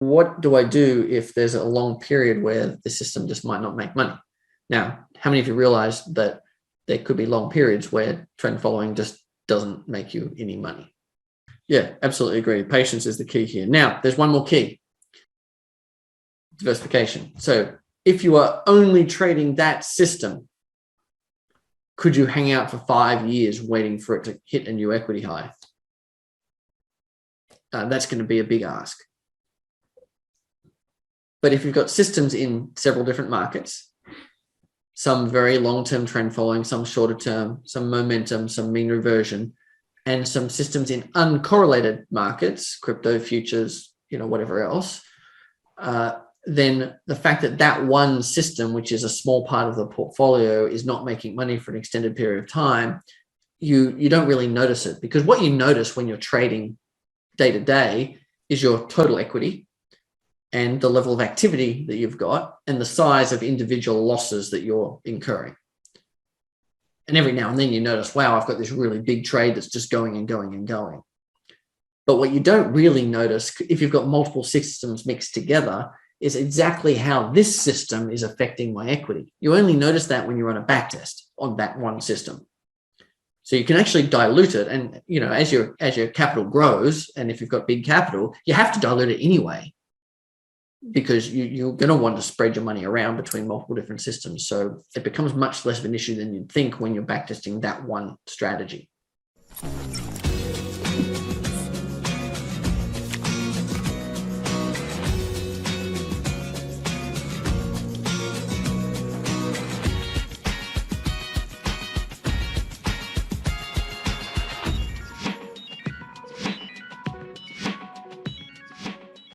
what do I do if there's a long period where the system just might not make money? Now, how many of you realize that there could be long periods where trend following just doesn't make you any money? Yeah, absolutely agree. Patience is the key here. Now, there's one more key. Diversification. So if you are only trading that system, could you hang out for 5 years waiting for it to hit a new equity high? That's going to be a big ask. But if you've got systems in several different markets, some very long-term trend following, some shorter term, some momentum, some mean reversion, and some systems in uncorrelated markets, crypto, futures, whatever else, then the fact that that one system, which is a small part of the portfolio, is not making money for an extended period of time, you don't really notice it, because what you notice when you're trading day to day is your total equity and the level of activity that you've got and the size of individual losses that you're incurring. And every now and then you notice, wow, I've got this really big trade that's just going and going and going. But what you don't really notice, if you've got multiple systems mixed together, is exactly how this system is affecting my equity. You only notice that when you run a backtest on that one system. So you can actually dilute it. And as your capital grows, and if you've got big capital, you have to dilute it anyway, because you're going to want to spread your money around between multiple different systems. So it becomes much less of an issue than you'd think when you're backtesting that one strategy.